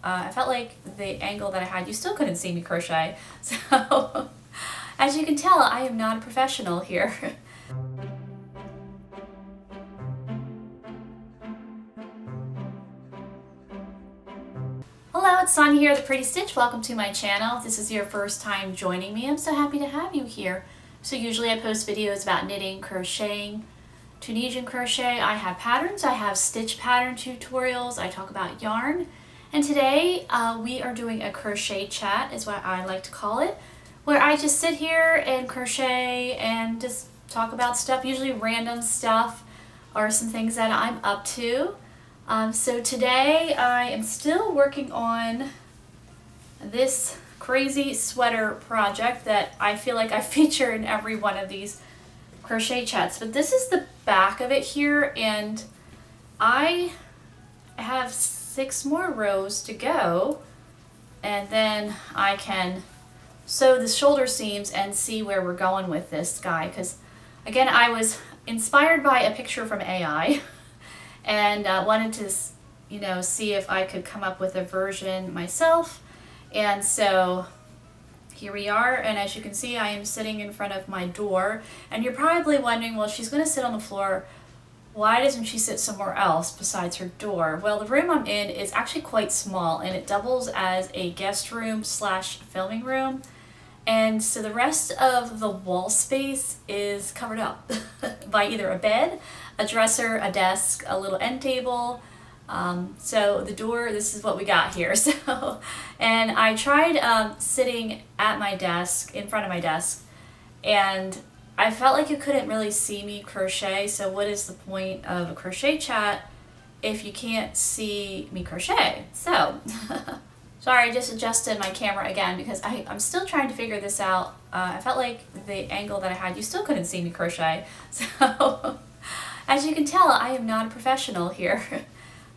I felt like the angle that I had, you still couldn't see me crochet. So as you can tell, I am not a professional here. Hello, it's Sonia here, The Pretty Stitch. Welcome to my channel. If this is your first time joining me, I'm so happy to have you here. So usually I post videos about knitting, crocheting, Tunisian crochet. I have patterns, I have stitch pattern tutorials, I talk about yarn. And today we are doing a crochet chat, is what I like to call it, where I just sit here and crochet and just talk about stuff, usually random stuff or some things that I'm up to. So today I am still working on this crazy sweater project that I feel like I feature in every one of these crochet chats. But this is the back of it here, and I have 6 more rows to go, and then I can sew the shoulder seams and see where we're going with this guy. Because again, I was inspired by a picture from AI and wanted to, see if I could come up with a version myself. And so here we are, and as you can see, I am sitting in front of my door, and you're probably wondering, well, she's going to sit on the floor. Why doesn't she sit somewhere else besides her door? Well, the room I'm in is actually quite small, and it doubles as a guest room / filming room. And so the rest of the wall space is covered up by either a bed, a dresser, a desk, a little end table. So the door, this is what we got here. So, and I tried sitting at my desk, in front of my desk, and I felt like you couldn't really see me crochet. So what is the point of a crochet chat if you can't see me crochet? So, sorry, I just adjusted my camera again because I'm still trying to figure this out. I felt like the angle that I had, you still couldn't see me crochet. So as you can tell, I am not a professional here.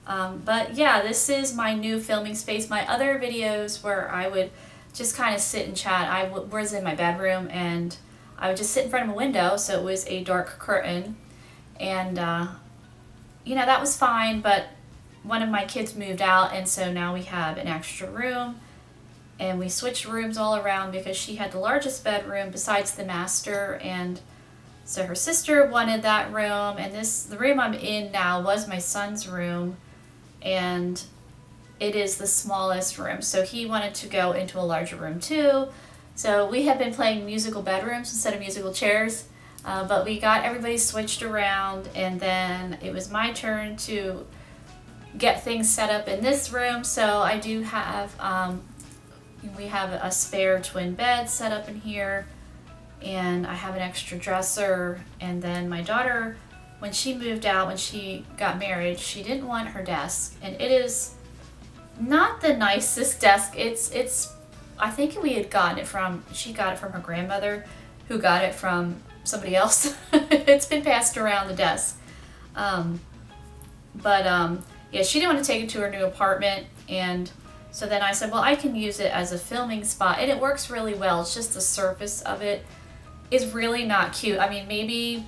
But yeah, this is my new filming space. My other videos where I would just kind of sit and chat, I was in my bedroom, and I would just sit in front of a window, so it was a dark curtain. And, that was fine, but one of my kids moved out, and so now we have an extra room, and we switched rooms all around because she had the largest bedroom besides the master, and so her sister wanted that room, and the room I'm in now was my son's room, and it is the smallest room, so he wanted to go into a larger room too. So we have been playing musical bedrooms instead of musical chairs, but we got everybody switched around, and then it was my turn to get things set up in this room. So I do have, we have a spare twin bed set up in here, and I have an extra dresser. And then my daughter, when she moved out, when she got married, she didn't want her desk, and it is not the nicest desk. It's I think we had gotten it she got it from her grandmother, who got it from somebody else. It's been passed around the desk. Yeah, she didn't want to take it to her new apartment, and so then I said, well, I can use it as a filming spot, and it works really well. It's just the surface of it is really not cute. I mean, maybe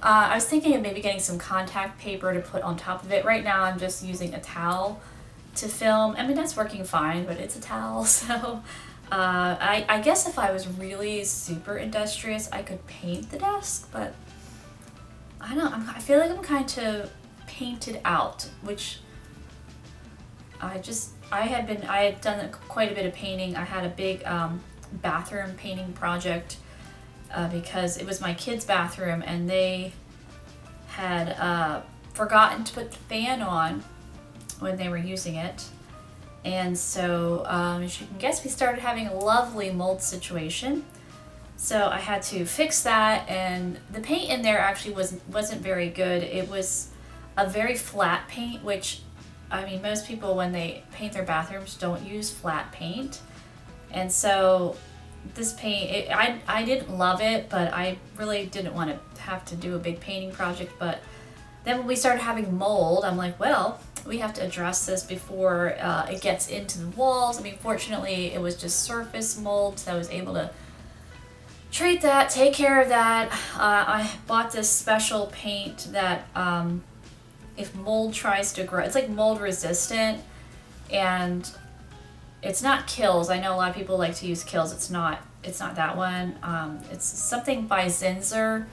I was thinking of maybe getting some contact paper to put on top of it. Right now I'm just using a towel to film. I mean, that's working fine, but it's a towel. So I guess if I was really super industrious, I could paint the desk, but I don't know, I feel like I'm kind of painted out, which I had done quite a bit of painting. I had a big bathroom painting project because it was my kids' bathroom, and they had forgotten to put the fan on when they were using it. And so as you can guess, we started having a lovely mold situation. So I had to fix that, and the paint in there actually wasn't very good. It was a very flat paint, which, I mean, most people when they paint their bathrooms don't use flat paint. And so this paint, I didn't love it, but I really didn't want to have to do a big painting project. But then when we started having mold, I'm like, well, we have to address this before it gets into the walls. I mean, fortunately, it was just surface mold, so I was able to treat that, take care of that. I bought this special paint that if mold tries to grow, it's like mold resistant. and it's not Kills. I know a lot of people like to use Kills. It's not that one. It's something by Zinsser,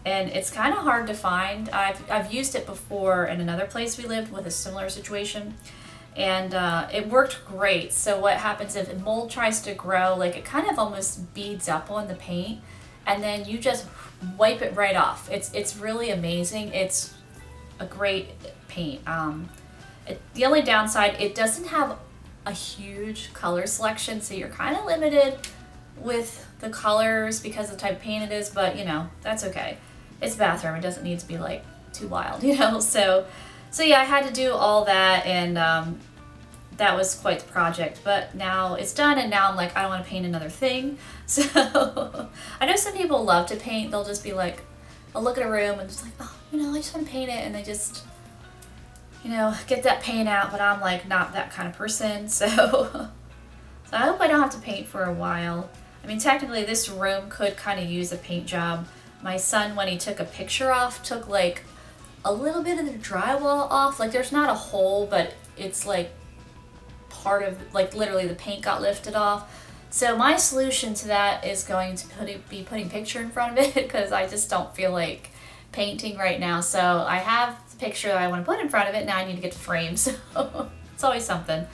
and it's kind of hard to find. I've used it before in another place we lived with a similar situation, and it worked great. So what happens if mold tries to grow, like it kind of almost beads up on the paint, and then you just wipe it right off. It's really amazing. It's a great paint. The only downside, it doesn't have a huge color selection, so you're kind of limited with the colors because of the type of paint it is, but you know, that's okay. It's a bathroom, it doesn't need to be like too wild, you know. So yeah, I had to do all that, and that was quite the project, but now it's done, and now I'm like, I don't want to paint another thing. So I know some people love to paint. They'll just be like, I'll look at a room and just like, oh, you know, I just want to paint it, and they just, you know, get that paint out. But I'm like not that kind of person, so I hope I don't have to paint for a while. I mean, technically this room could kind of use a paint job. My son, when he took a picture off, took like a little bit of the drywall off. Like there's not a hole, but it's like part of, like literally the paint got lifted off. So my solution to that is going to be putting picture in front of it, because I just don't feel like painting right now. So I have the picture that I want to put in front of it. Now I need to get the frame, so it's always something.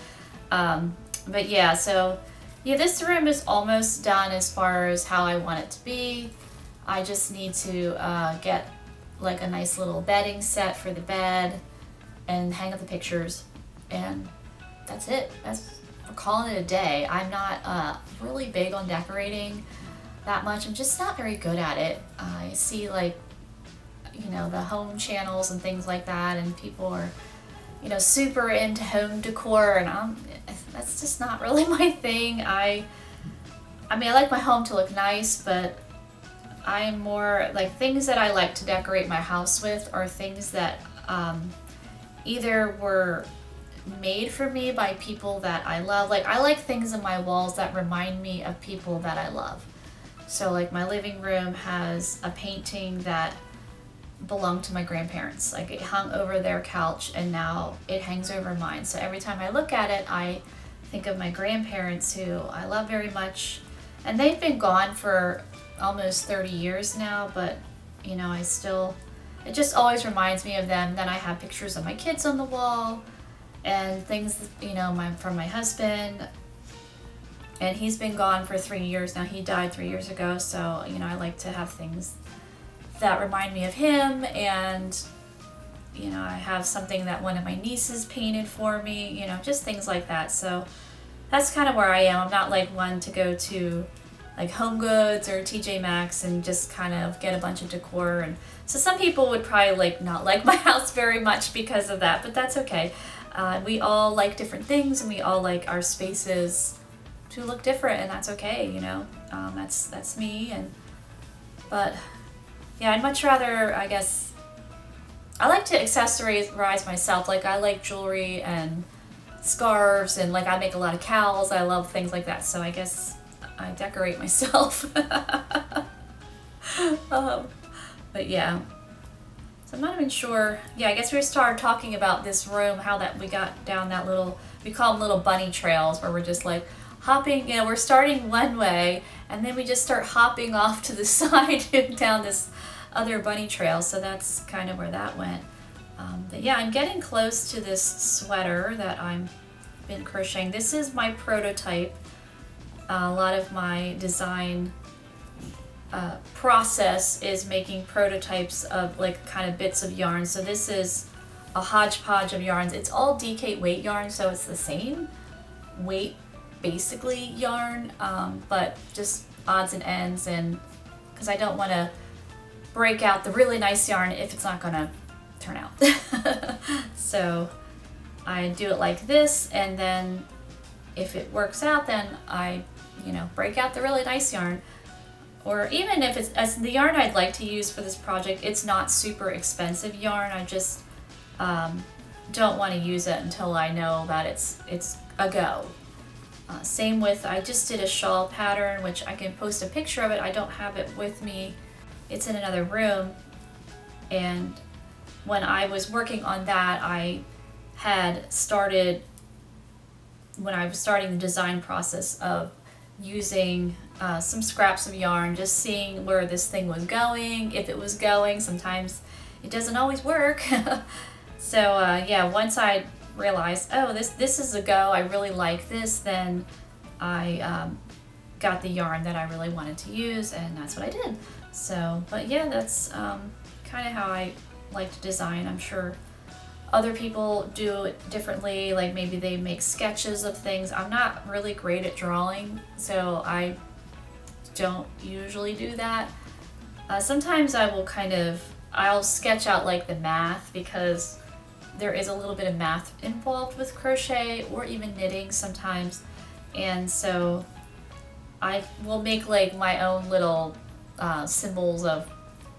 But yeah, so yeah, this room is almost done as far as how I want it to be. I just need to get like a nice little bedding set for the bed and hang up the pictures, and that's it. We're calling it a day. I'm not really big on decorating that much. I'm just not very good at it. I see like, you know, the home channels and things like that, and people are, you know, super into home decor, and that's just not really my thing. I mean, I like my home to look nice, but I'm more like, things that I like to decorate my house with are things that either were made for me by people that I love. Like I like things in my walls that remind me of people that I love. So like my living room has a painting that belonged to my grandparents. Like it hung over their couch, and now it hangs over mine. So every time I look at it, I think of my grandparents, who I love very much, and they've been gone for almost 30 years now, but you know, it just always reminds me of them. Then I have pictures of my kids on the wall and things, you know, from my husband, and he's been gone for 3 years now. He died 3 years ago, so you know, I like to have things that remind me of him. And you know, I have something that one of my nieces painted for me, you know, just things like that. So that's kind of where I am. I'm not like one to go to like Home Goods or TJ Maxx and just kind of get a bunch of decor. And so some people would probably like not like my house very much because of that, but that's okay. We all like different things, and we all like our spaces to look different, and that's okay, you know. That's me. But yeah, I'd much rather, I guess, I like to accessorize myself. Like I like jewelry and scarves, and like I make a lot of cowls. I love things like that, so I guess I decorate myself. But yeah, so I'm not even sure. Yeah, I guess we started talking about this room, how that we got down that little, we call them little bunny trails, where we're just like hopping, you know, we're starting one way, and then we just start hopping off to the side down this other bunny trail. So that's kind of where that went. But yeah, I'm getting close to this sweater that I've been crocheting. This is my prototype. A lot of my design process is making prototypes of like kind of bits of yarn. So this is a hodgepodge of yarns. It's all DK weight yarn, so it's the same weight basically yarn, but just odds and ends, and because I don't want to break out the really nice yarn if it's not gonna turn out. So I do it like this, and then if it works out, then I, you know, break out the really nice yarn. Or even if it's, as the yarn I'd like to use for this project, it's not super expensive yarn. I just don't want to use it until I know that it's a go. Same with, I just did a shawl pattern, which I can post a picture of it. I don't have it with me. It's in another room. And when I was working on that, I had started when I was starting the design process of using some scraps of yarn, just seeing where this thing was going, if it was going. Sometimes it doesn't always work. So yeah, once I realized, oh, this is a go, I really like this, then I got the yarn that I really wanted to use, and that's what I did. So, but yeah, that's kind of how I like to design. I'm sure other people do it differently, like maybe they make sketches of things. I'm not really great at drawing, so I don't usually do that. Sometimes I will I'll sketch out like the math, because there is a little bit of math involved with crochet or even knitting sometimes, and so I will make like my own little symbols of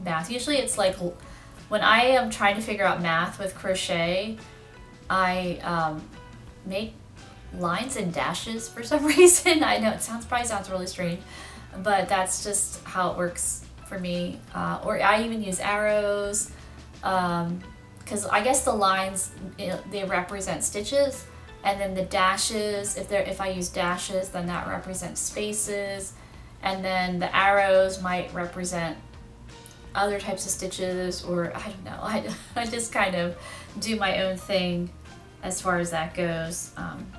math. Usually it's like when I am trying to figure out math with crochet, I make lines and dashes for some reason. I know it probably sounds really strange, but that's just how it works for me. Or I even use arrows, because I guess the lines, they represent stitches, and then the dashes, if I use dashes, then that represents spaces, and then the arrows might represent other types of stitches, or I don't know. I just kind of do my own thing as far as that goes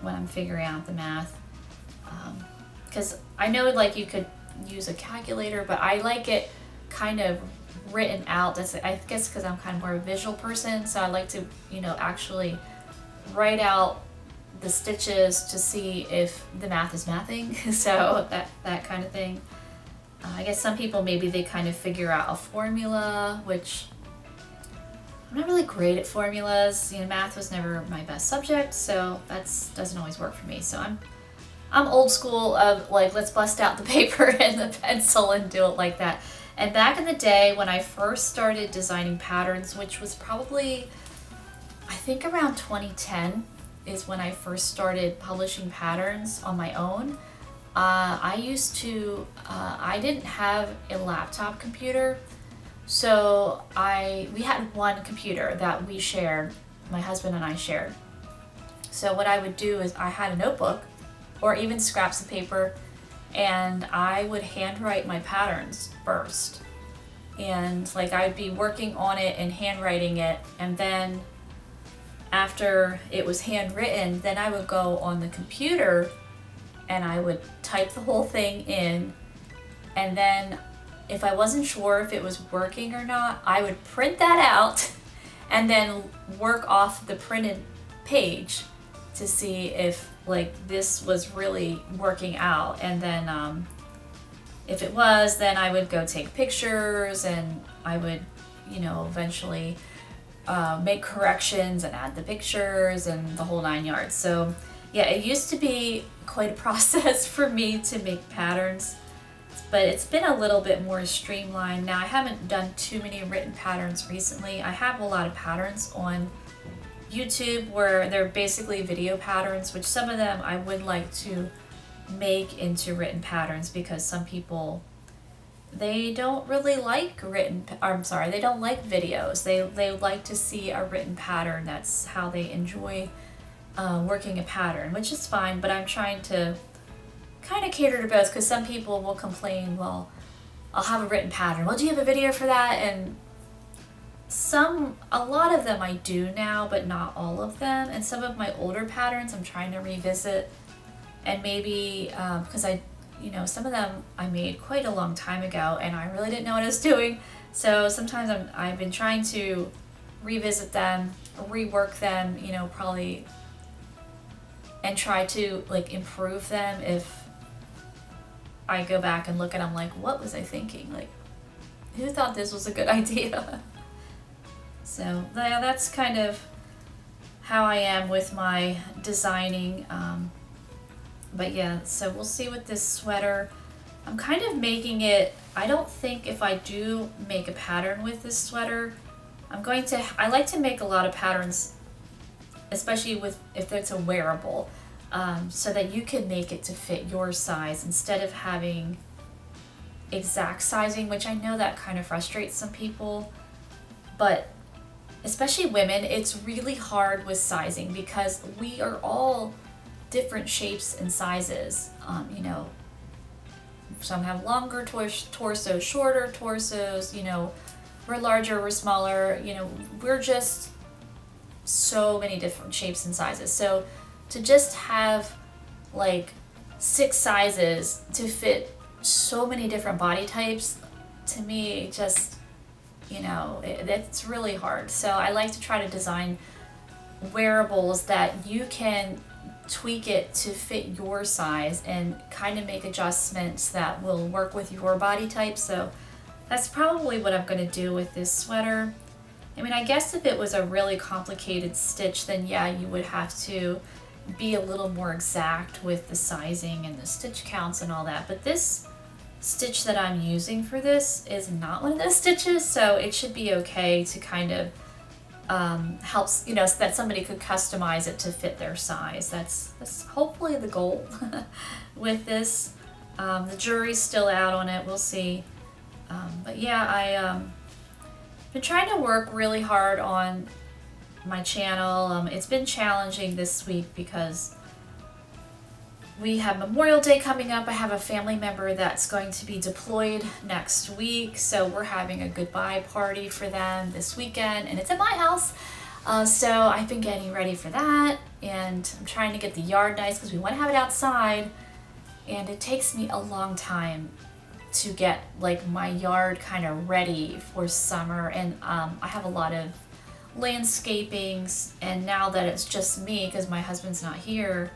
when I'm figuring out the math. Because I know like you could use a calculator, but I like it kind of written out. I guess because I'm kind of more of a visual person, so I like to, actually write out the stitches to see if the math is mathing. So that kind of thing. I guess some people, maybe they kind of figure out a formula, which I'm not really great at formulas. Math was never my best subject, so that doesn't always work for me. So I'm old school of like, let's bust out the paper and the pencil and do it like that. And back in the day when I first started designing patterns, which was probably, I think around 2010 is when I first started publishing patterns on my own. I didn't have a laptop computer, so we had one computer that we shared, my husband and I shared. So what I would do is I had a notebook or even scraps of paper, and I would handwrite my patterns first. And like I'd be working on it and handwriting it, and then after it was handwritten, then I would go on the computer and I would type the whole thing in, and then if I wasn't sure if it was working or not, I would print that out and then work off the printed page to see if like this was really working out. And then if it was, then I would go take pictures, and I would eventually make corrections and add the pictures and the whole 9 yards. So yeah, it used to be quite a process for me to make patterns, but it's been a little bit more streamlined now. I haven't done too many written patterns recently. I have a lot of patterns on YouTube where they're basically video patterns, which some of them I would like to make into written patterns, because some people, they don't really like they don't like videos. They like to see a written pattern. That's how they enjoy working a pattern, which is fine, but I'm trying to kind of cater to both, because some people will complain, well, I'll have a written pattern. Well, do you have a video for that? And a lot of them I do now, but not all of them. And some of my older patterns I'm trying to revisit, and maybe because some of them I made quite a long time ago and I really didn't know what I was doing. So sometimes I've been trying to revisit them, rework them, probably, and try to like improve them. If I go back and look at them, like, what was I thinking? Like, who thought this was a good idea? So yeah, that's kind of how I am with my designing. But yeah, so we'll see with this sweater. I'm kind of making it, I don't think if I do make a pattern with this sweater, I like to make a lot of patterns, especially if it's a wearable, so that you can make it to fit your size instead of having exact sizing, which I know that kind of frustrates some people, but especially women, it's really hard with sizing, because we are all different shapes and sizes. You know, some have longer torsos, shorter torsos, you know, we're larger, we're smaller, you know, we're just so many different shapes and sizes. So to just have like 6 sizes to fit so many different body types, to me, just, you know, it's really hard. So I like to try to design wearables that you can tweak it to fit your size and kind of make adjustments that will work with your body type. So that's probably what I'm going to do with this sweater. I mean, I guess if it was a really complicated stitch, then yeah, you would have to be a little more exact with the sizing and the stitch counts and all that. But this stitch that I'm using for this is not one of those stitches, so it should be okay to kind of helps, you know, so that somebody could customize it to fit their size. That's hopefully the goal with this. The jury's still out on it, we'll see. But yeah, I've been trying to work really hard on my channel. It's been challenging this week because we have Memorial Day coming up. I have a family member that's going to be deployed next week, so we're having a goodbye party for them this weekend, and it's at my house. So I've been getting ready for that, and I'm trying to get the yard nice because we want to have it outside, and it takes me a long time to get like my yard kind of ready for summer. And I have a lot of landscapings, and now that it's just me because my husband's not here,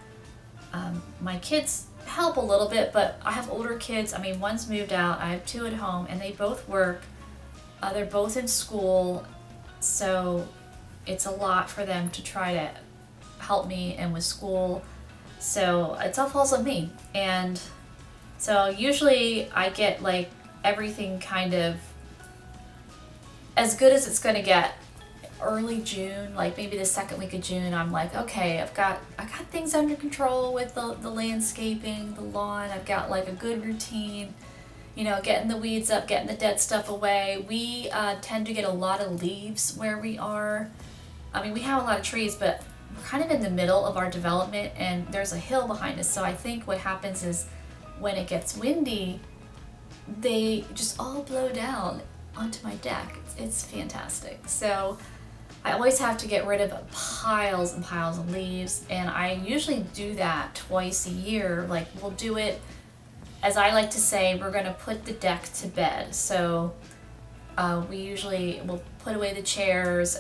my kids help a little bit, but I have older kids. I mean, one's moved out, I have 2 at home, and they both work. They're both in school, so it's a lot for them to try to help me and with school. So it all falls on me. And so usually I get like everything kind of as good as it's going to get early June, like maybe the second week of June. I'm like, okay, I got things under control with the landscaping, the lawn. I've got like a good routine, you know, getting the weeds up, getting the dead stuff away. We tend to get a lot of leaves where we are. I mean, we have a lot of trees, but we're kind of in the middle of our development, and there's a hill behind us. So I think what happens is when it gets windy, they just all blow down onto my deck. It's fantastic. So I always have to get rid of piles and piles of leaves, and I usually do that twice a year. Like, we'll do it, as I like to say, we're going to put the deck to bed. So we usually will put away the chairs,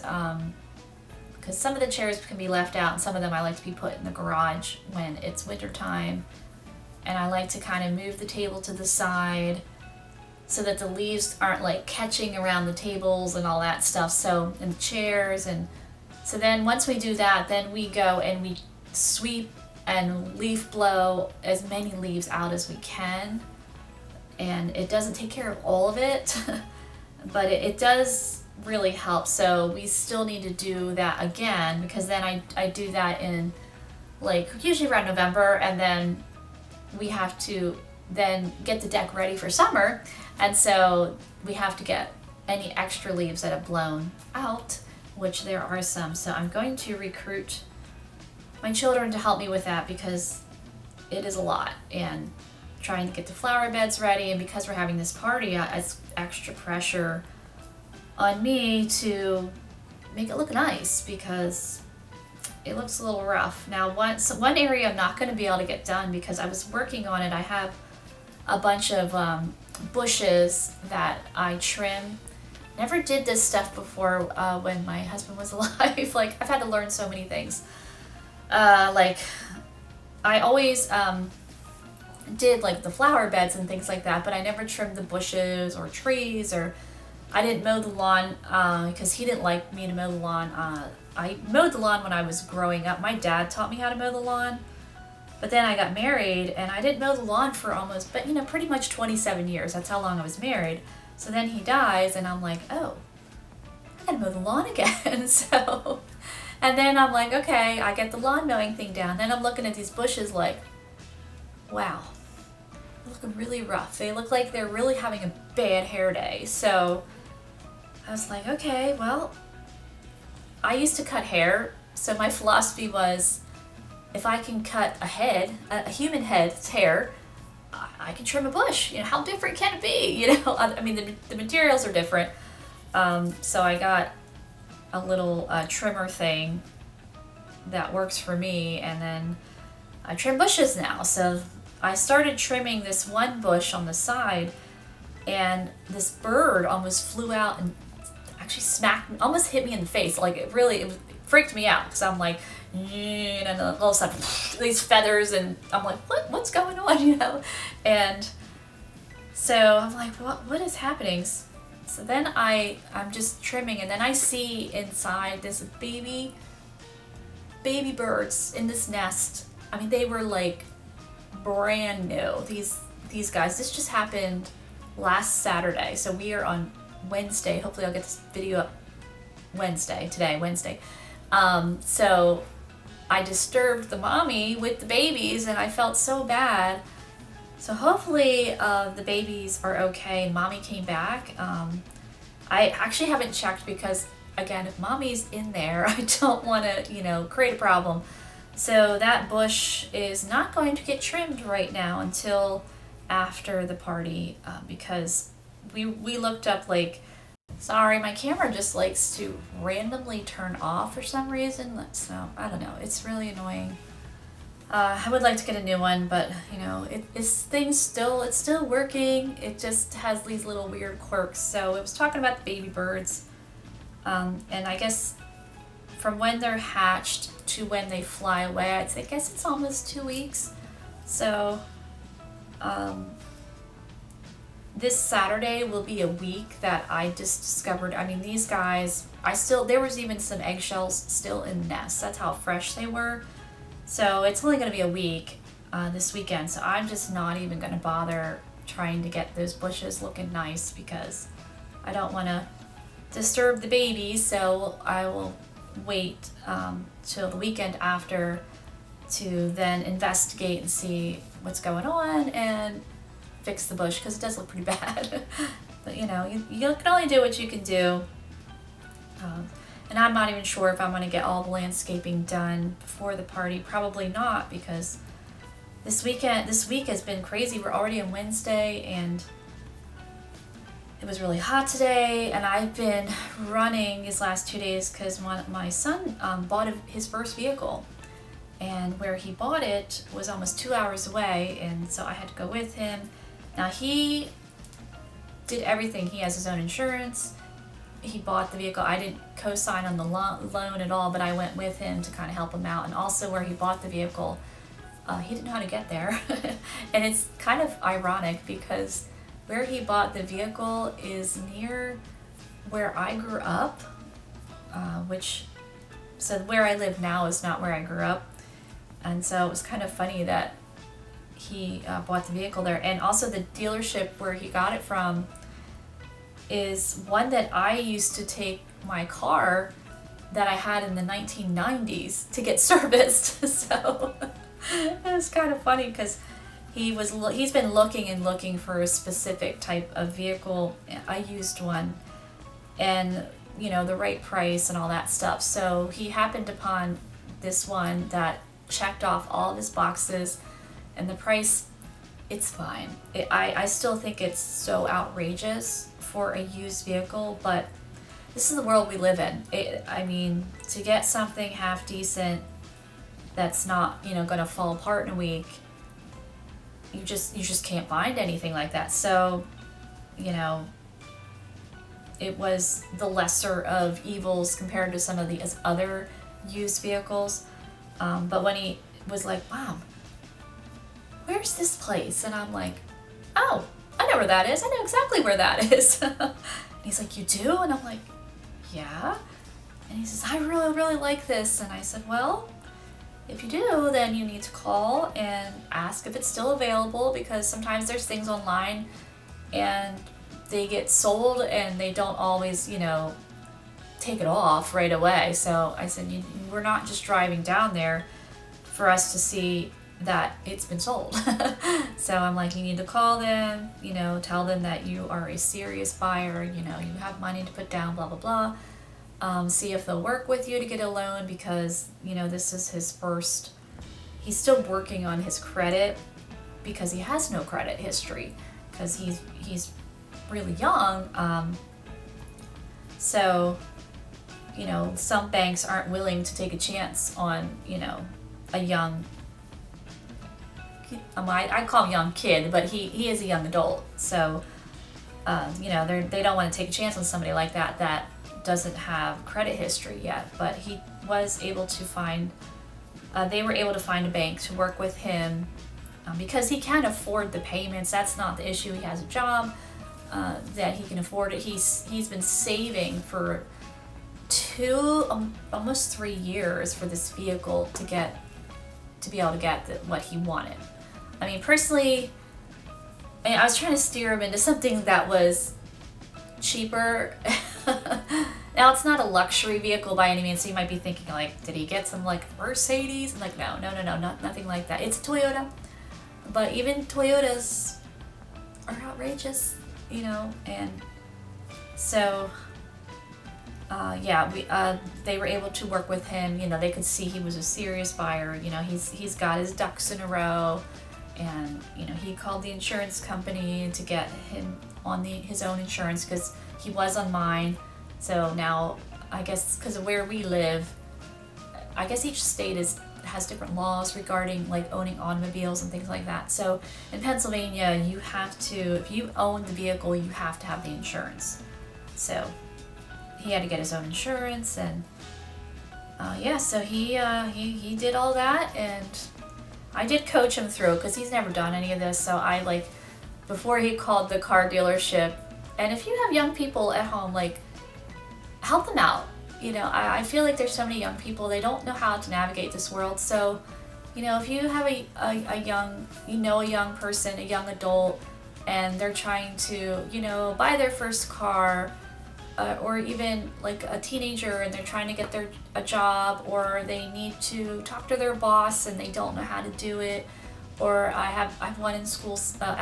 because some of the chairs can be left out, and some of them I like to be put in the garage when it's winter time. And I like to kind of move the table to the side so that the leaves aren't like catching around the tables and all that stuff. So, and the chairs. And so then once we do that, then we go and we sweep and leaf blow as many leaves out as we can. And it doesn't take care of all of it, but it does really help. So we still need to do that again, because then I do that in like usually around November, and then we have to then get the deck ready for summer. And so we have to get any extra leaves that have blown out, which there are some. So I'm going to recruit my children to help me with that, because it is a lot, and trying to get the flower beds ready. And because we're having this party, it's extra pressure on me to make it look nice, because it looks a little rough. Now, one area I'm not going to be able to get done because I was working on it. I have a bunch of bushes that I trim. Never did this stuff before when my husband was alive. Like, I've had to learn so many things. Like, I always did like the flower beds and things like that, but I never trimmed the bushes or trees, or I didn't mow the lawn because he didn't like me to mow the lawn. I mowed the lawn when I was growing up. My dad taught me how to mow the lawn, but then I got married and I didn't mow the lawn for almost, but you know, pretty much 27 years. That's how long I was married. So then he dies, and I'm like, oh, I gotta mow the lawn again. So, and then I'm like, okay, I get the lawn mowing thing down. Then I'm looking at these bushes like, wow, they're looking really rough. They look like they're really having a bad hair day. So I was like, okay, well, I used to cut hair, so my philosophy was, if I can cut a head, a human head's hair, I can trim a bush. You know, how different can it be? You know, I mean, the materials are different. So I got a little trimmer thing that works for me, and then I trim bushes now. So I started trimming this one bush on the side, and this bird almost flew out and actually almost hit me in the face. Like it freaked me out because I'm like, and all of a sudden these feathers, and I'm like, what's going on, you know? And so I'm like, what is happening? So then I'm just trimming, and then I see inside this baby birds in this nest. I mean, they were like brand new. These guys. This just happened last Saturday. So we are on Wednesday. Hopefully I'll get this video up Wednesday. So I disturbed the mommy with the babies, and I felt so bad. So hopefully the babies are okay. Mommy came back. I actually haven't checked because, again, if mommy's in there, I don't want to, you know, create a problem. So that bush is not going to get trimmed right now until after the party, because we looked up, like, sorry, my camera just likes to randomly turn off for some reason. So I don't know. It's really annoying. I would like to get a new one, but you know, it's still working. It just has these little weird quirks. So it was talking about the baby birds, and I guess from when they're hatched to when they fly away, I guess it's almost 2 weeks. So this Saturday will be a week that I just discovered. I mean, these guys, there was even some eggshells still in nests. That's how fresh they were. So it's only going to be a week this weekend, so I'm just not even going to bother trying to get those bushes looking nice because I don't want to disturb the babies. So I will wait till the weekend after to then investigate and see what's going on and fix the bush, because it does look pretty bad. But you know, you can only do what you can do. And I'm not even sure if I'm going to get all the landscaping done before the party. Probably not, because this week has been crazy. We're already on Wednesday, and it was really hot today, and I've been running these last 2 days because my son bought his first vehicle, and where he bought it was almost 2 hours away, and so I had to go with him. Now he did everything. He has his own insurance. He bought the vehicle. I didn't co-sign on the loan at all, but I went with him to kind of help him out. And also where he bought the vehicle, he didn't know how to get there. And it's kind of ironic because where he bought the vehicle is near where I grew up, so where I live now is not where I grew up. And so it was kind of funny that he bought the vehicle there. And also the dealership where he got it from is one that I used to take my car that I had in the 1990s to get serviced. So it was kind of funny because he's been looking for a specific type of vehicle. I used one, and you know, the right price and all that stuff. So he happened upon this one that checked off all of his boxes, and the price, it's fine. I still think it's so outrageous for a used vehicle, but this is the world we live in. I mean, to get something half decent that's not, you know, gonna fall apart in a week, you just can't find anything like that. So, you know, it was the lesser of evils compared to some of the other used vehicles. But when he was like, "Mom, where's this place?" And I'm like, "Oh, I know where that is. I know exactly where that is." And he's like, "You do?" And I'm like, "Yeah." And he says, "I really, really like this." And I said, "Well, if you do, then you need to call and ask if it's still available, because sometimes there's things online and they get sold and they don't always, you know, take it off right away." So I said, "We're not just driving down there for us to see that it's been sold." So I'm like, "You need to call them, you know, tell them that you are a serious buyer, you know, you have money to put down, blah, blah, blah. See if they'll work with you to get a loan, because, you know, this is his first he's still working on his credit because he has no credit history because he's really young. So, you know, some banks aren't willing to take a chance on, you know, a young, I call him young kid, but he is a young adult. So, you know, they don't want to take a chance on somebody like that doesn't have credit history yet. But he was able to find, they were able to find a bank to work with him because he can afford the payments. That's not the issue. He has a job that he can afford it. He's been saving for almost 3 years for this vehicle to be able to get what he wanted. I mean, personally, I was trying to steer him into something that was cheaper. Now, it's not a luxury vehicle by any means, so you might be thinking, like, did he get some, like, Mercedes? I'm like, no, nothing like that. It's a Toyota, but even Toyotas are outrageous, you know, and so, yeah, they were able to work with him. You know, they could see he was a serious buyer. You know, he's got his ducks in a row, and, you know, he called the insurance company to get him on his own insurance because he was on mine. So now, I guess because of where we live, I guess each state has different laws regarding like owning automobiles and things like that. So in Pennsylvania, you have to, if you own the vehicle, you have to have the insurance. So he had to get his own insurance, and yeah, so he did all that, and I did coach him through because he's never done any of this. So I, like, before he called the car dealership, and if you have young people at home, like, help them out. You know, I feel like there's so many young people, they don't know how to navigate this world. So, you know, if you have a young person, a young adult, and they're trying to, you know, buy their first car, or even like a teenager and they're trying to get a job, or they need to talk to their boss and they don't know how to do it. Or I have one in school, not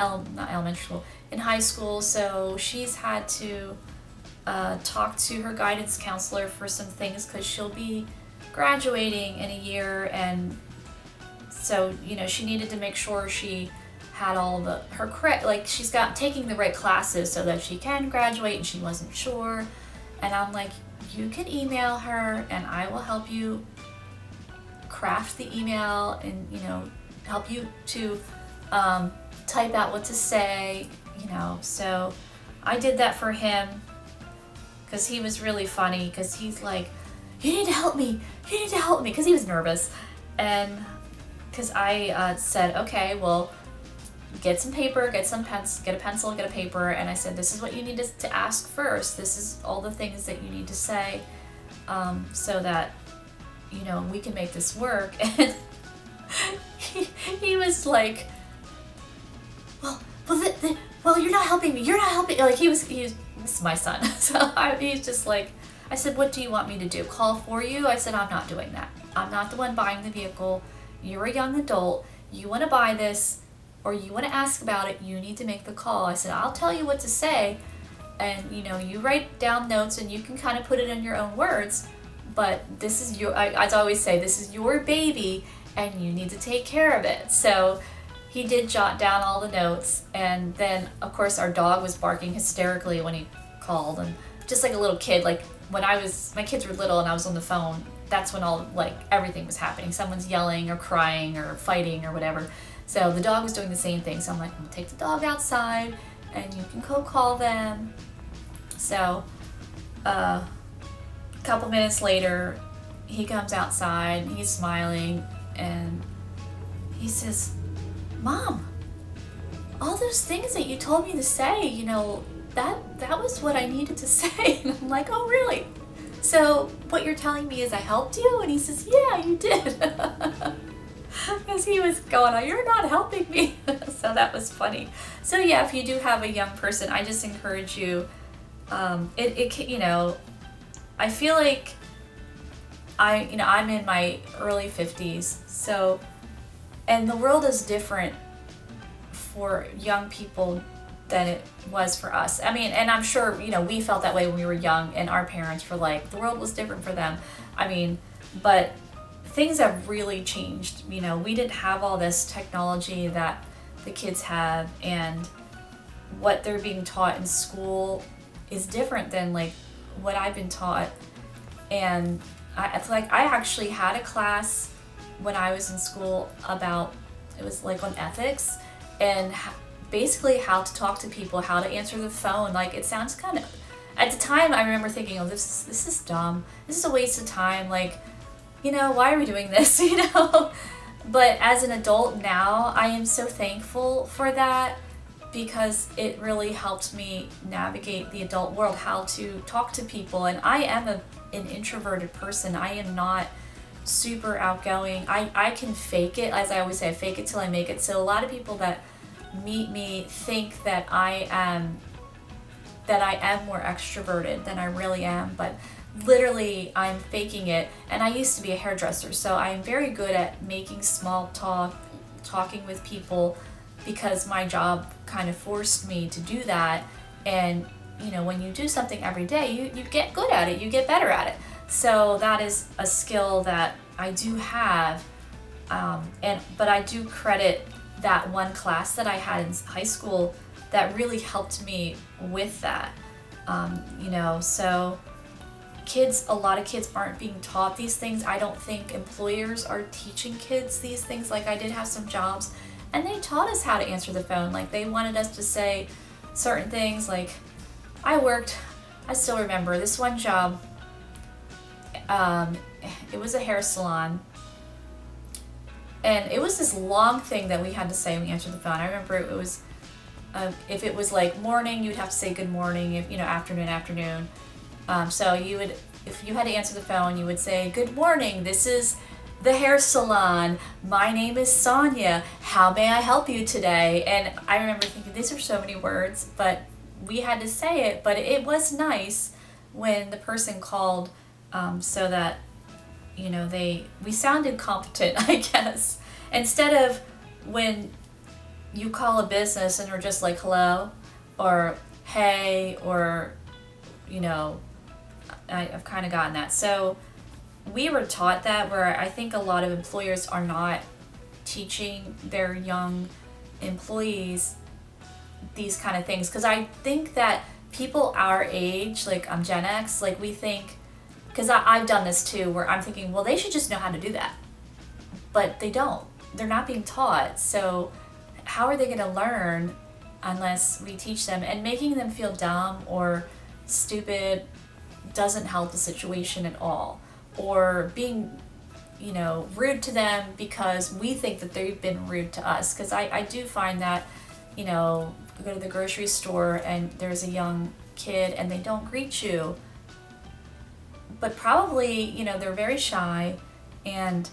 elementary school, in high school, so she's had to talk to her guidance counselor for some things because she'll be graduating in a year, and so, you know, she needed to make sure she had all her correct, like, she's taking the right classes so that she can graduate, and she wasn't sure. And I'm like, you can email her and I will help you craft the email and, you know, help you to type out what to say, you know. So I did that for him because he was really funny, because he's like, you need to help me, because he was nervous. And because I said, okay, well, get some paper, get a pencil, get a paper, and I said, this is what you need to ask first. This is all the things that you need to say, so that, you know, we can make this work. And he was like, well, you're not helping me. Like, this is my son. So he's just like, I said, what do you want me to do? Call for you? I said, I'm not doing that. I'm not the one buying the vehicle. You're a young adult. You want to buy this, or you want to ask about it, you need to make the call. I said, I'll tell you what to say, and, you know, you write down notes and you can kind of put it in your own words, but this is I always say, this is your baby and you need to take care of it. So he did jot down all the notes, and then, of course, our dog was barking hysterically when he called, and just like a little kid, like when my kids were little and I was on the phone, that's when everything was happening. Someone's yelling or crying or fighting or whatever. So the dog was doing the same thing. So I'm like, I'm gonna take the dog outside and you can go call them. So a couple minutes later, he comes outside and he's smiling and he says, Mom, all those things that you told me to say, you know, that was what I needed to say. And I'm like, oh, really? So what you're telling me is I helped you? And he says, yeah, you did. Because he was going, oh, you're not helping me. So that was funny. So yeah, if you do have a young person, I just encourage you, you know, I feel like I'm in my early 50s, so, and the world is different for young people than it was for us. I mean, and I'm sure, you know, we felt that way when we were young, and our parents were like, the world was different for them. I mean, but things have really changed. You know, we didn't have all this technology that the kids have, and what they're being taught in school is different than like what I've been taught. And it's like I actually had a class when I was in school about, it was like on ethics and basically how to talk to people, how to answer the phone. Like, it sounds kind of, at the time I remember thinking, oh, this is dumb. This is a waste of time. Like, you know, why are we doing this? You know? But as an adult now, I am so thankful for that, because it really helped me navigate the adult world, how to talk to people. And I am an introverted person. I am not super outgoing. I can fake it. As I always say, I fake it till I make it. So a lot of people that meet me think that I am more extroverted than I really am, but literally I'm faking it. And I used to be a hairdresser, so I'm very good at making small talk, talking with people, because my job kind of forced me to do that. And you know, when you do something every day, you get good at it, you get better at it. So that is a skill that I do have, but I do credit that one class that I had in high school that really helped me with that. You know, so a lot of kids aren't being taught these things. I don't think employers are teaching kids these things. Like, I did have some jobs and they taught us how to answer the phone. Like, they wanted us to say certain things. Like, I still remember this one job. It was a hair salon, and it was this long thing that we had to say when we answered the phone. I remember it was, if it was like morning, you'd have to say good morning. If, you know, afternoon. So if you had to answer the phone, you would say, good morning, this is the hair salon. My name is Sonia. How may I help you today? And I remember thinking, these are so many words, but we had to say it. But it was nice when the person called, so that, you know, we sounded competent, I guess. Instead of when you call a business and we're just like, hello, or hey, or, you know, I've kind of gotten that. So we were taught that, where I think a lot of employers are not teaching their young employees these kind of things. Because I think that people our age, like I'm Gen X, like we think, because I've done this too, where I'm thinking, well, they should just know how to do that. But they don't. They're not being taught. So how are they going to learn unless we teach them? And making them feel dumb or stupid doesn't help the situation at all. Or being, you know, rude to them because we think that they've been rude to us. Because I do find that, you know, you go to the grocery store and there's a young kid and they don't greet you. But probably, you know, they're very shy and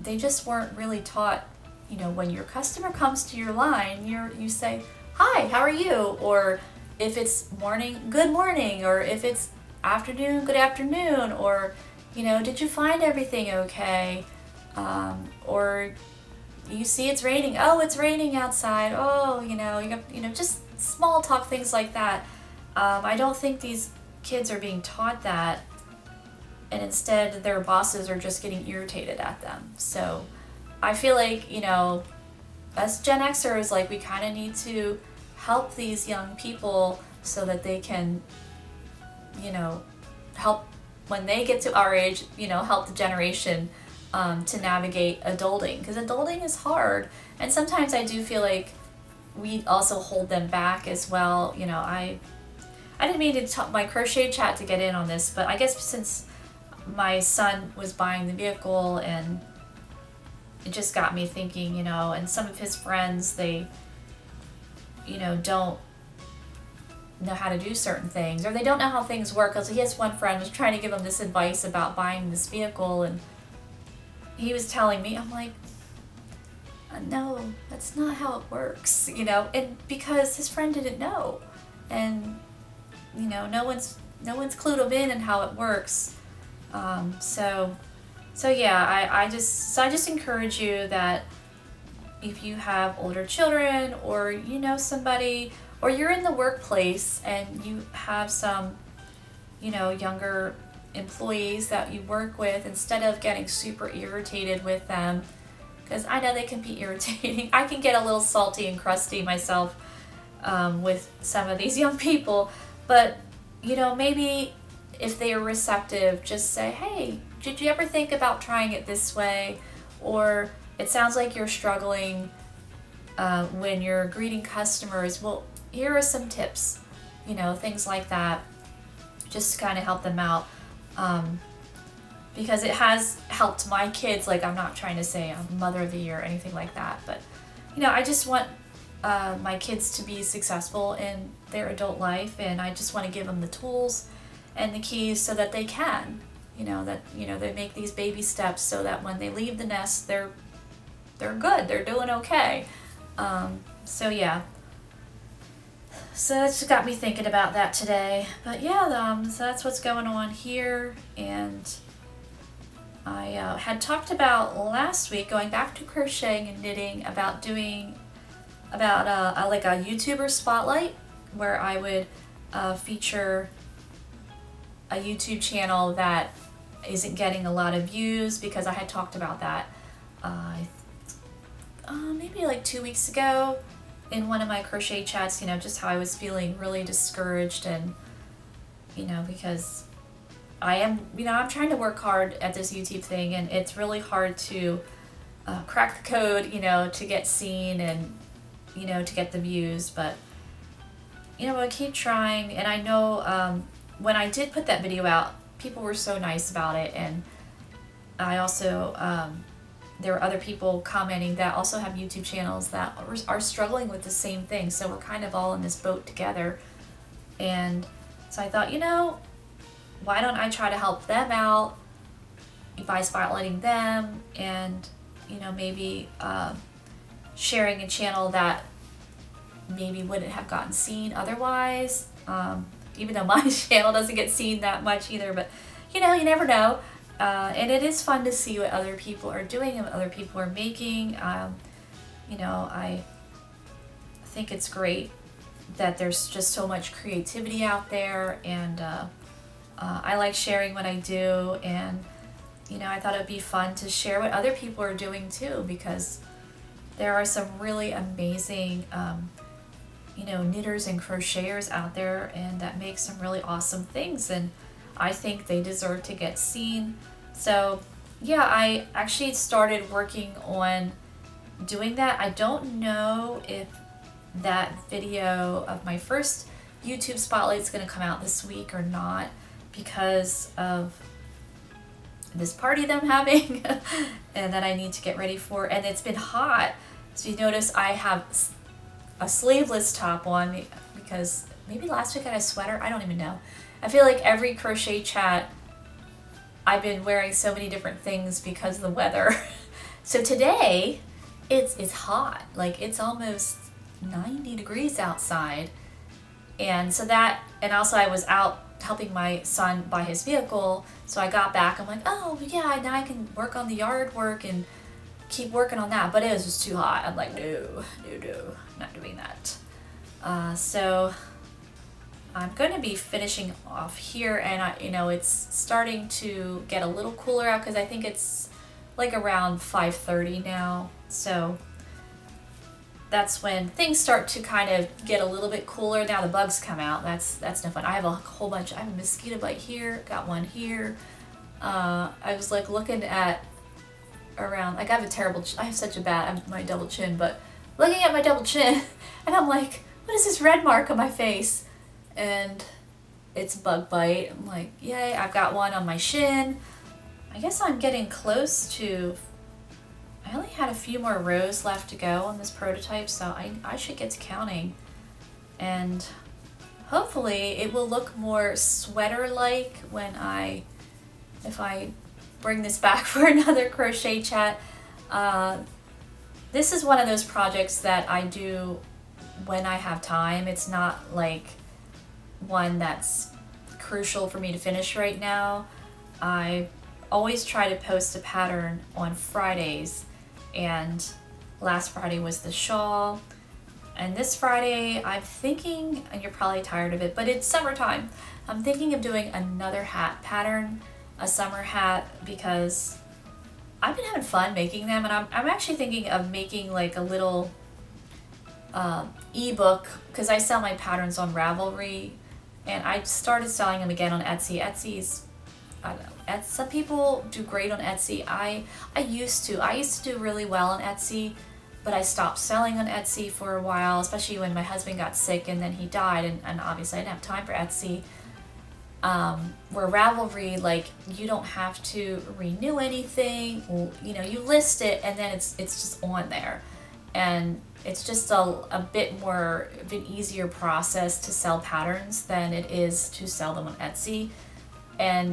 they just weren't really taught, you know, when your customer comes to your line, you say, hi, how are you? Or if it's morning, good morning. Or if it's afternoon, good afternoon. Or, you know, did you find everything okay? Or you see it's raining. Oh, it's raining outside. Oh, you know, just small talk, things like that. I don't think these kids are being taught that, and instead their bosses are just getting irritated at them. So I feel like, you know, us Gen Xers, like, we kind of need to help these young people so that they can, you know, help when they get to our age, you know, help the generation to navigate adulting, because adulting is hard. And sometimes I do feel like we also hold them back as well. You know, I didn't mean to my crochet chat to get in on this, but I guess since my son was buying the vehicle, and it just got me thinking, you know, and some of his friends, they, you know, don't know how to do certain things, or they don't know how things work. So he has one friend was trying to give him this advice about buying this vehicle, and he was telling me, I'm like, no, that's not how it works, you know, and because his friend didn't know, and you know, no one's clued him in and how it works. So yeah, I just encourage you that if you have older children, or you know somebody, or you're in the workplace and you have some, you know, younger employees that you work with, instead of getting super irritated with them, because I know they can be irritating. I can get a little salty and crusty myself with some of these young people, but you know, maybe if they are receptive, just say, hey, did you ever think about trying it this way? Or it sounds like you're struggling when you're greeting customers. Well, here are some tips, you know, things like that, just to kind of help them out. Because it has helped my kids. Like, I'm not trying to say I'm Mother of the Year or anything like that, but you know, I just want my kids to be successful in their adult life, and I just want to give them the tools and the keys so that they can, you know, they make these baby steps so that when they leave the nest, they're good, they're doing okay. So yeah, so that's got me thinking about that today. But yeah, so that's what's going on here. And I had talked about last week, going back to crocheting and knitting, about doing like a YouTuber spotlight, where I would feature a YouTube channel that isn't getting a lot of views, because I had talked about that maybe like 2 weeks ago in one of my crochet chats, you know, just how I was feeling really discouraged, and you know, because I am, you know, I'm trying to work hard at this YouTube thing, and it's really hard to crack the code, you know, to get seen and, you know, to get the views. But you know, I keep trying, and I know when I did put that video out, people were so nice about it, and I also there were other people commenting that also have YouTube channels that are struggling with the same thing, so we're kind of all in this boat together. And so I thought, you know, why don't I try to help them out by spotlighting them, and you know, maybe sharing a channel that maybe wouldn't have gotten seen otherwise, even though my channel doesn't get seen that much either. But you know, you never know. And it is fun to see what other people are doing and what other people are making. You know, I think it's great that there's just so much creativity out there, and I like sharing what I do, and you know, I thought it'd be fun to share what other people are doing too, because there are some really amazing you know, knitters and crocheters out there, and that make some really awesome things, and I think they deserve to get seen. So yeah, I actually started working on doing that. I don't know if that video of my first YouTube spotlight is going to come out this week or not, because of this party that I'm having and that I need to get ready for. And it's been hot, so you notice I have a sleeveless top on, because maybe last week I had a sweater, I don't even know. I feel like every crochet chat I've been wearing so many different things because of the weather. So today it's hot, like it's almost 90 degrees outside. And so that, and also I was out helping my son buy his vehicle, so I got back, I'm like, oh yeah, now I can work on the yard work and keep working on that. But it was just too hot. I'm like, no, not doing that. So I'm going to be finishing off here, and you know, it's starting to get a little cooler out, because I think it's like around 5:30 now. So that's when things start to kind of get a little bit cooler. Now the bugs come out. That's no fun. I have a whole bunch. I have a mosquito bite here. Got one here. I was like looking at around. Like I have such a bad. My double chin, but looking at my double chin, and I'm like, what is this red mark on my face? And it's bug bite. I'm like, yay! I've got one on my shin. I guess I'm getting close to. I only had a few more rows left to go on this prototype, so I should get to counting, and hopefully it will look more sweater-like if I bring this back for another crochet chat. This is one of those projects that I do when I have time. It's not like one that's crucial for me to finish right now. I always try to post a pattern on Fridays, and last Friday was the shawl. And this Friday, I'm thinking, and you're probably tired of it, but it's summertime. I'm thinking of doing another hat pattern, a summer hat, because I've been having fun making them, and I'm actually thinking of making like a little ebook, because I sell my patterns on Ravelry, and I started selling them again on Etsy. Etsy's, I don't know, some people do great on Etsy. I used to do really well on Etsy, but I stopped selling on Etsy for a while, especially when my husband got sick and then he died, and obviously I didn't have time for Etsy. Where Ravelry, like, you don't have to renew anything, you know, you list it and then it's just on there, and it's just a bit more of an easier process to sell patterns than it is to sell them on Etsy. And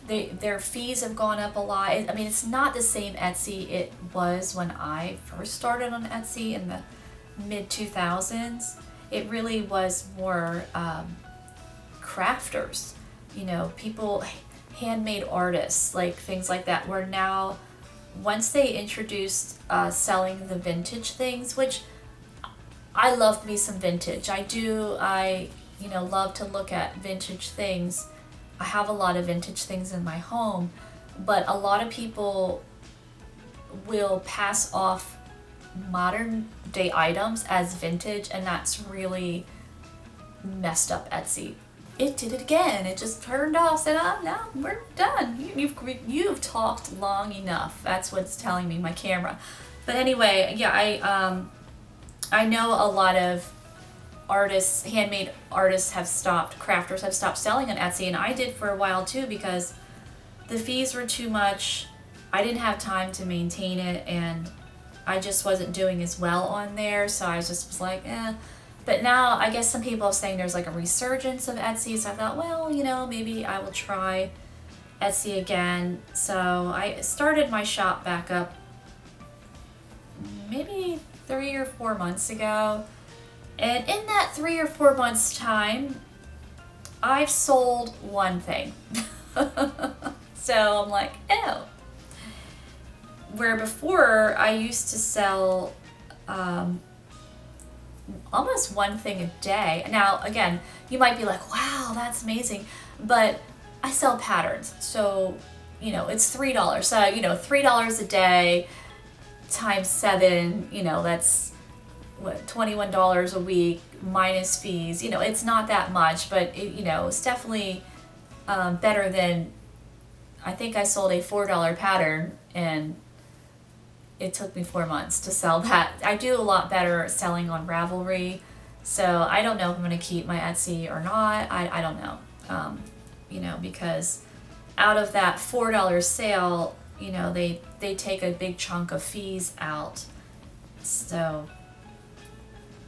their fees have gone up a lot. I mean, it's not the same Etsy it was when I first started on Etsy in the mid 2000s. It really was more crafters, you know, people, handmade artists, like things like that, where now, once they introduced selling the vintage things, which I love me some vintage. I you know, love to look at vintage things. I have a lot of vintage things in my home, but a lot of people will pass off modern day items as vintage, and that's really messed up Etsy. It did it again. It just turned off, said, oh, no, we're done. You've talked long enough. That's what's telling me, my camera. But anyway, yeah, I know a lot of artists, handmade artists crafters have stopped selling on Etsy, and I did for a while too, because the fees were too much. I didn't have time to maintain it, and I just wasn't doing as well on there, so I was like, eh. But now I guess some people are saying there's like a resurgence of Etsy, so I thought, well, you know, maybe I will try Etsy again. So I started my shop back up maybe 3 or 4 months ago. And in that 3 or 4 months time, I've sold one thing. So I'm like, oh. Where before I used to sell almost one thing a day. Now, again, you might be like, wow, that's amazing. But I sell patterns. So, you know, it's $3. So, you know, $3 a day times 7, you know, that's what, $21 a week minus fees. You know, it's not that much, but it, you know, it's definitely better than, I think I sold a $4 pattern and it took me 4 months to sell that. I do a lot better selling on Ravelry, so I don't know if I'm going to keep my Etsy or not. I don't know, you know, because out of that $4 sale, you know, they take a big chunk of fees out. So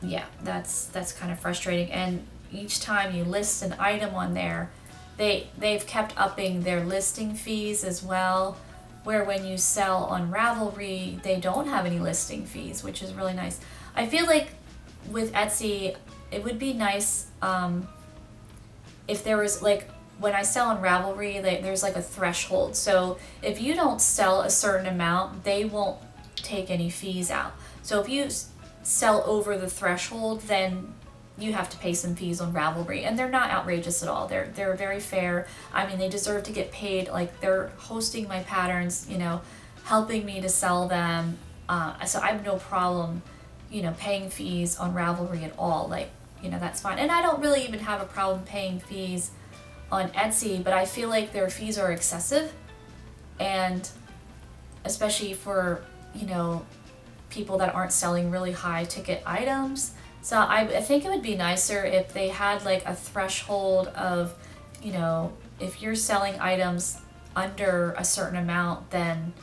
yeah, that's kind of frustrating. And each time you list an item on there, they've kept upping their listing fees as well, where when you sell on Ravelry, they don't have any listing fees, which is really nice. I feel like with Etsy, it would be nice if there was, like, when I sell on Ravelry, there's like a threshold. So if you don't sell a certain amount, they won't take any fees out. So if you sell over the threshold, then you have to pay some fees on Ravelry, and they're not outrageous at all. They're very fair. I mean, they deserve to get paid. Like, they're hosting my patterns, you know, helping me to sell them. So I have no problem, you know, paying fees on Ravelry at all. Like, you know, that's fine. And I don't really even have a problem paying fees on Etsy, but I feel like their fees are excessive, and especially for, you know, people that aren't selling really high ticket items. So I think it would be nicer if they had like a threshold of, you know, if you're selling items under a certain amount, then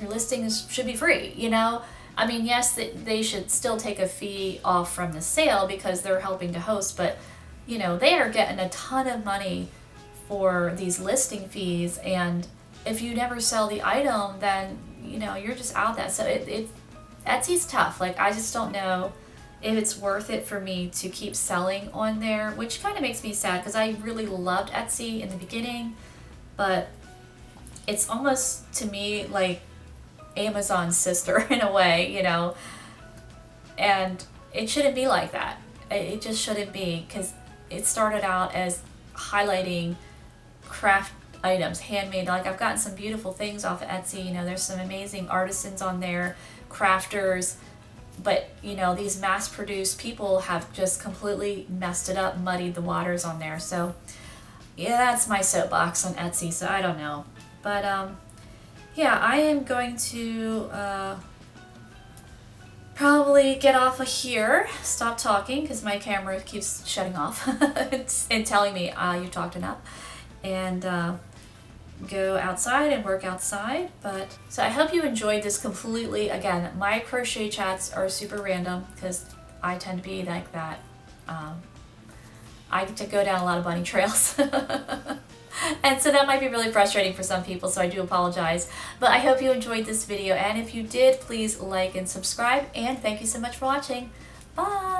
your listings should be free, you know? I mean, yes, they should still take a fee off from the sale because they're helping to host, but, you know, they are getting a ton of money for these listing fees, and if you never sell the item, then, you know, you're just out that. So Etsy's tough. Like, I just don't know if it's worth it for me to keep selling on there, which kind of makes me sad because I really loved Etsy in the beginning, but it's almost, to me, like Amazon's sister in a way, you know. And it shouldn't be like that. It just shouldn't be, because it started out as highlighting craft items, handmade. Like, I've gotten some beautiful things off of Etsy. You know, there's some amazing artisans on there, crafters, but you know, these mass-produced people have just completely messed it up, muddied the waters on there. So yeah, that's my soapbox on Etsy. So I don't know, but yeah, I am going to probably get off of here, stop talking, because my camera keeps shutting off and telling me you've talked enough, and go outside and work outside. But so I hope you enjoyed this completely. Again, my crochet chats are super random because I tend to be like that. I get to go down a lot of bunny trails. And so that might be really frustrating for some people, so I do apologize. But I hope you enjoyed this video, and if you did, please like and subscribe, and thank you so much for watching. Bye!